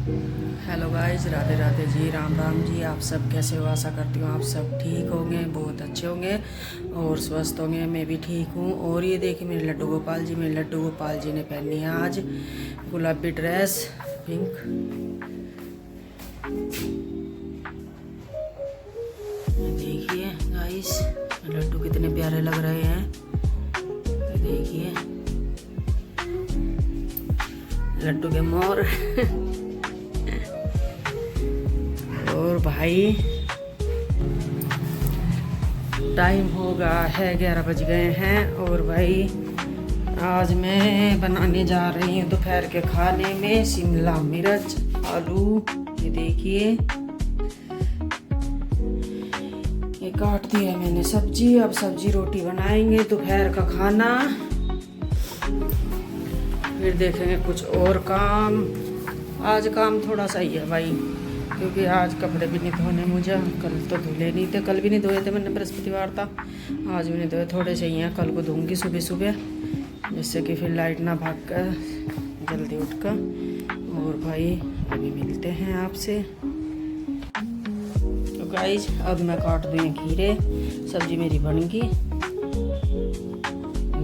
Hello guys, Radhe Radhe ji, Ram Ram ji. आप सब कैसे हो? आशा करती हूँ आप सब ठीक होंगे, बहुत अच्छे होंगे और स्वस्थ होंगे। मैं भी ठीक हूँ। और ये देखिए मेरे लड्डू गोपाल जी, मेरे लड्डू गोपाल जी ने पहनी है आज गुलाबी ड्रेस, पिंक। देखिए गाइस, लड्डू कितने प्यारे लग रहे हैं। देखिए लड्डू के मोर। और भाई टाइम हो गया है, 11 बज गए हैं। और भाई आज मैं बनाने जा रही हूँ दोपहर के खाने में शिमला मिर्च आलू। ये देखिए ये काट दिया मैंने सब्जी। अब सब्जी रोटी बनाएंगे, दोपहर का खाना। फिर देखेंगे कुछ और काम। आज काम थोड़ा सा ही है भाई, क्योंकि आज कपड़े भी नहीं धोने मुझे। कल तो धुले नहीं थे, कल भी नहीं धोए थे मैंने, बृहस्पतिवार था। आज भी नहीं धोए, थोड़े से ही हैं। कल को धोऊंगी सुबह सुबह, जिससे कि फिर लाइट ना भाग कर, जल्दी उठ कर। और भाई अभी मिलते हैं आपसे। तो गाइज अब मैं काट दूँ खीरे। सब्जी मेरी बन गई,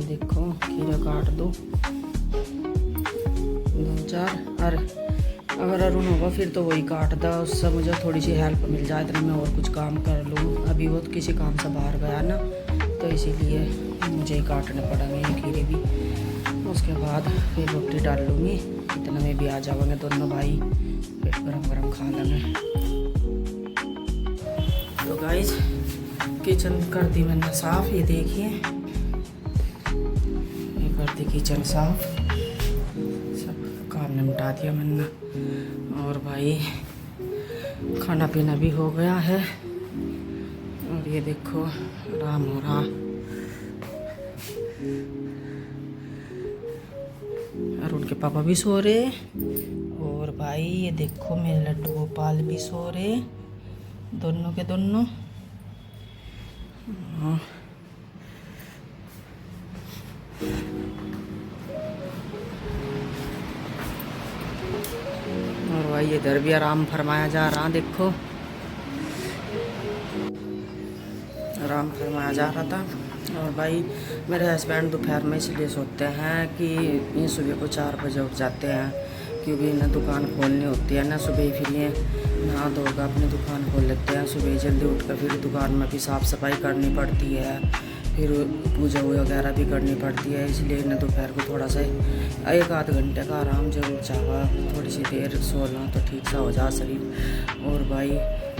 देखो खीरा काट दो 2-4। और अगर अरुण होगा फिर तो वही काट दा, उससे मुझे थोड़ी सी हेल्प मिल जाए तो मैं और कुछ काम कर लूँ। अभी वो किसी काम से बाहर गया ना, तो इसीलिए मुझे ही काटने पड़ेंगे ये खीरे भी। उसके बाद फिर रोटी डाल लूँगी, इतना में भी आ जाएंगे दोनों भाई, फिर गरम गरम खा लेंगे। तो गाइस किचन कर दी मैंने साफ़। ये देखिए ये कर दी किचन साफ़, सब काम निपटा दिया मैंने। और भाई खाना पीना भी हो गया है। और ये देखो आराम हो रहा। और उनके पापा भी सो रहे। और भाई ये देखो मेरे लड्डू गोपाल भी सो रहे, दोनों के दोनों। और भाई इधर भी आराम फरमाया जा रहा, देखो आराम फरमाया जा रहा था। और भाई मेरे हस्बैंड दोपहर में इसलिए सोते हैं कि ये सुबह को 4 बजे उठ जाते हैं, क्योंकि इन्हें दुकान खोलनी होती है ना सुबह ही। फिर ये नहा धोकर अपनी दुकान खोल लेते हैं सुबह जल्दी उठकर। फिर दुकान में भी साफ़ सफाई करनी पड़ती है, फिर पूजा वगैरह भी करनी पड़ती है। इसलिए इन्हें दोपहर को थोड़ा सा 1-आध घंटे का आराम जरूर चाहिए। थोड़ी सी देर सो लो तो ठीक सा हो जा शरीर। और भाई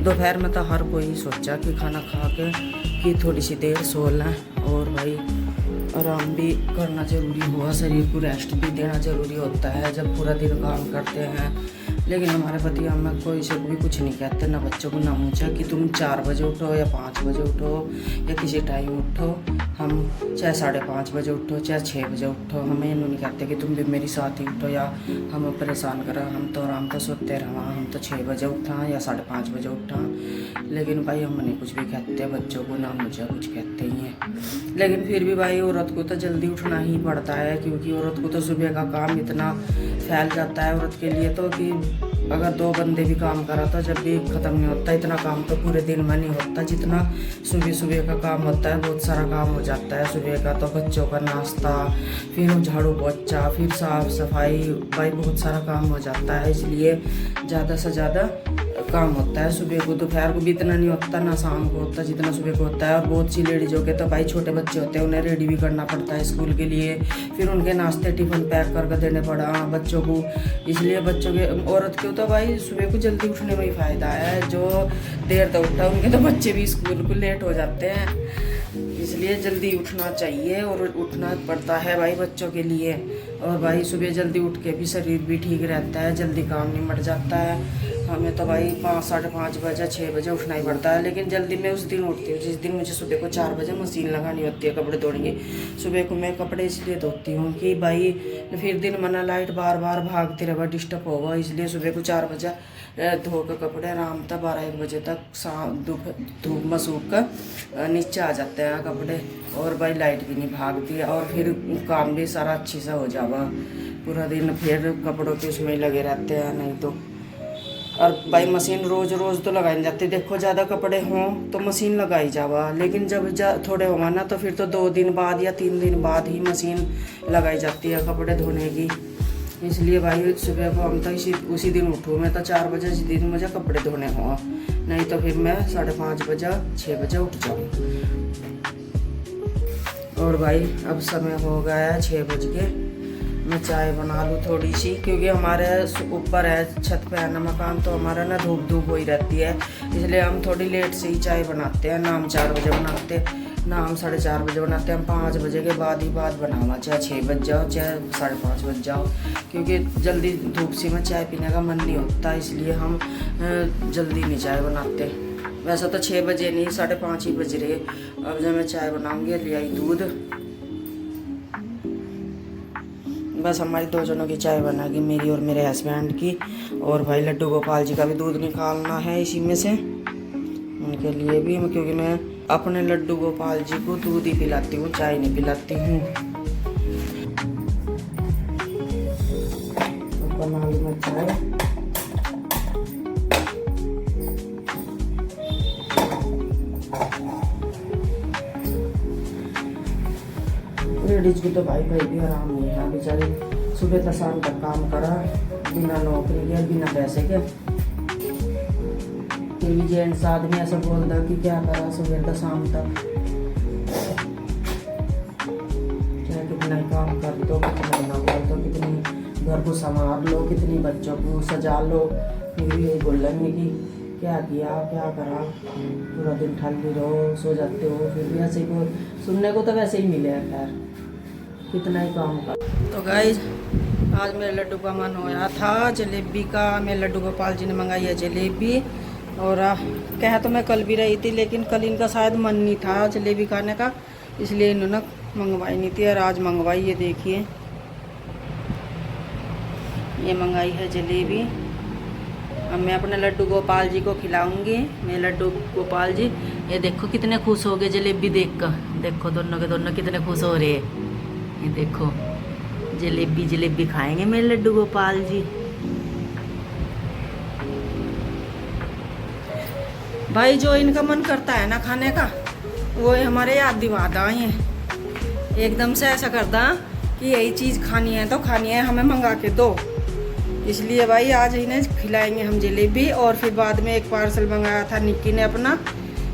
दोपहर में तो हर कोई सोचा कि खाना खा के कि थोड़ी सी देर सो लें। और भाई आराम भी करना ज़रूरी हुआ, शरीर को रेस्ट भी देना ज़रूरी होता है जब पूरा दिन काम करते हैं। लेकिन हमारे पति हमें कोई से भी कुछ नहीं कहते, ना बच्चों को ना पूछा कि तुम 4 बजे उठो या 5 बजे उठो या किसी टाइम उठो। हम चाहे 5:30 बजे उठो, चाहे 6 बजे उठो, हमें इन्हों नहीं कहते कि तुम भी मेरी साथ ही उठो या हम परेशान करा। हम तो आराम से सोते रहा, हम तो 6 बजे उठा या 5:30 बजे उठा। लेकिन भाई हम नहीं कुछ भी कहते बच्चों को, ना मुझे कुछ कहते ही हैं। लेकिन फिर भी भाई औरत को तो जल्दी उठना ही पड़ता है, क्योंकि औरत को तो सुबह का काम इतना फैल जाता है औरत के लिए तो, कि अगर 2 बंदे भी काम करा तो जब भी ख़त्म नहीं होता। इतना काम तो पूरे दिन में नहीं होता जितना सुबह सुबह का काम होता है। बहुत सारा काम हो जाता है सुबह का, तो बच्चों का नाश्ता, फिर झाड़ू पोछा, फिर साफ़ सफाई, भाई बहुत सारा काम हो जाता है। इसलिए ज़्यादा से ज़्यादा काम होता है सुबह को। दोपहर को भी इतना नहीं होता, ना शाम को होता जितना सुबह को होता है। और बहुत सी लेडीज़ों के तो भाई छोटे बच्चे होते हैं, उन्हें रेडी भी करना पड़ता है स्कूल के लिए, फिर उनके नाश्ते टिफ़िन पैक करके देने पड़ा बच्चों को। इसलिए बच्चों के औरत के तो भाई सुबह को जल्दी उठने में ही फ़ायदा है। जो देर तक उठता है उनके तो बच्चे भी स्कूल को लेट हो जाते हैं। इसलिए जल्दी उठना चाहिए और उठना पड़ता है भाई बच्चों के लिए। और भाई सुबह जल्दी उठ के भी शरीर भी ठीक रहता है, जल्दी काम निमट जाता है। हमें तो भाई 5-5:30 बजे 6 बजे उठना ही पड़ता है। लेकिन जल्दी मैं उस दिन उठती हूँ जिस दिन मुझे सुबह को 4 बजे मशीन लगानी होती है कपड़े धोने की। सुबह को मैं कपड़े इसलिए धोती हूँ कि भाई फिर दिन मना लाइट बार बार भागते रहे डिस्टर्ब होगा। इसलिए सुबह को 4 बजे धो कर कपड़े आराम तक 12-1 बजे तक धूप में सूख कर नीचे आ जाते हैं कपड़े। और भाई लाइट भी नहीं भागती और फिर काम भी सारा अच्छे से हो जावा। पूरा दिन फिर कपड़ों के उसमें ही लगे रहते हैं, नहीं तो और भाई मशीन रोज़ रोज़ तो लगाई नहीं जाती। देखो ज़्यादा कपड़े हों तो मशीन लगाई जावा, लेकिन जब थोड़े होगा ना तो फिर तो 2 दिन बाद या 3 दिन बाद ही मशीन लगाई जाती है कपड़े धोने की। इसलिए भाई सुबह को हम तो उसी दिन उठूँ। मैं तो 4 बजे इस दिन मुझे कपड़े धोने हुआ, नहीं तो फिर मैं 5:30 बजे 6 बजे उठ जाऊँ। और भाई अब समय हो गया है 6 बज के। मैं चाय बना लूँ थोड़ी सी, क्योंकि हमारे ऊपर है, छत पे है ना मकान, तो हमारा ना धूप धूप हो ही रहती है, इसलिए हम थोड़ी लेट से ही चाय बनाते हैं ना। हम 4 बजे बनाते ना, हम 4:30 बजे बनाते हैं। हम 5 बजे के बाद ही बनावा, चाहे 6 बज जाओ चाहे 5:30 बज जाओ, क्योंकि जल्दी धूप से में चाय पीने का मन नहीं होता, इसलिए हम जल्दी नहीं चाय बनाते। वैसे तो 6 बजे नहीं 5:30 ही बज रहे। अब जब मैं चाय बनाऊँगी, ले आई दूध, बस हमारी 2 जनों की चाय बनेगी, मेरी और मेरे हस्बैंड की। और भाई लड्डू गोपाल जी का भी दूध निकालना है इसी में से, उनके लिए भी, क्योंकि मैं अपने लड्डू गोपाल जी को दूध ही पिलाती हूँ, चाय नहीं पिलाती हूँ। तो बना ली मैं चाय। लेडीज की तो भाई भी आराम नहीं है बेचारी, सुबह तक शाम तक काम करा, बिना नौकरी के बिना पैसे के। फिर भी जेंट्स आदमी ऐसा बोलता कि क्या करा सुबह तक शाम तक, चाहे कितना काम कर दो, कितना ना कर दो, कितनी घर को संभाल लो, कितनी बच्चों को सजा लो, फिर भी यही बोलेंगे कि क्या किया क्या करा, पूरा दिन ठंडी रहो, सो जाते हो। फिर भी ऐसे को सुनने को तो वैसे ही मिले, खैर कितना ही काम कर। तो गाइस आज मेरे लड्डू का मन होया था जलेबी का। मेरे लड्डू गोपाल जी ने मंगाई है जलेबी, और कह तो मैं कल भी रही थी, लेकिन कल इनका शायद मन नहीं था जलेबी खाने का, इसलिए इन्होंने मंगवाई नहीं थी, और आज मंगवाई। ये देखिए, ये मंगाई है जलेबी। अब मैं अपने लड्डू गोपाल जी को खिलाऊंगी। मेरे लड्डू गोपाल जी ये देखो कितने खुश हो गए जलेबी देखकर। देखो दोनों के दोनों कितने खुश हो रहे हैं। ये देखो जलेबी खाएंगे मेरे लड्डू गोपाल जी। भाई जो इनका मन करता है ना खाने का, वो हमारे याद दिलाता है। एकदम से ऐसा करता कि यही चीज़ खानी है तो खानी है, हमें मंगा के दो। इसलिए भाई आज इन्हें खिलाएंगे हम जलेबी। और फिर बाद में एक पार्सल मंगाया था निक्की ने अपना,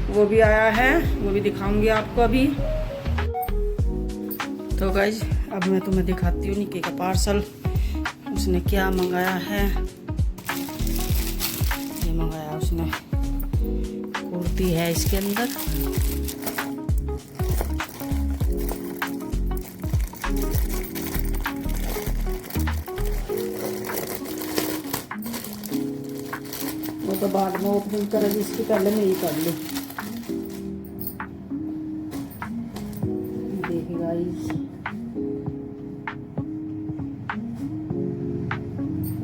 वो भी आया है, वो भी दिखाऊंगी आपको अभी। तो गाइज अब मैं तुम्हें दिखाती हूँ निक्की का पार्सल, उसने क्या मंगाया है। ये मंगाया उसने कुर्ती है इसके अंदर, वो तो बाद में ओपनिंग करेगी, इसकी पहले मैं ही कर लूँ। देखिए गाइस,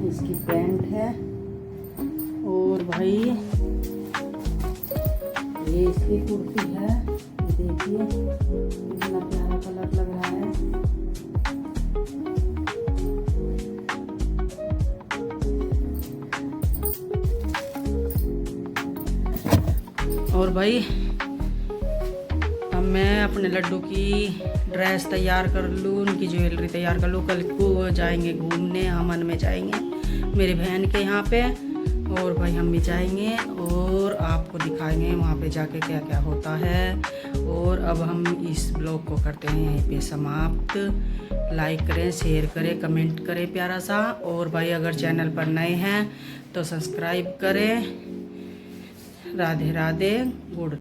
इसकी पैंट है, और भाई ये इसकी कुर्ती है। ये देखिए कितना प्यारा कलर लग रहा है। और भाई अब मैं अपने लड्डू की ड्रेस तैयार कर लूँ, उनकी ज्वेलरी तैयार कर लूँ। कल को जाएंगे घूमने, हमन में जाएंगे मेरी बहन के यहाँ पे, और भाई हम भी जाएंगे और आपको दिखाएंगे वहाँ पे जाके क्या क्या होता है। और अब हम इस ब्लॉग को करते हैं यहीं पे समाप्त। लाइक करें, शेयर करें, कमेंट करें प्यारा सा, और भाई अगर चैनल पर नए हैं तो सब्सक्राइब करें। राधे राधे, गुड।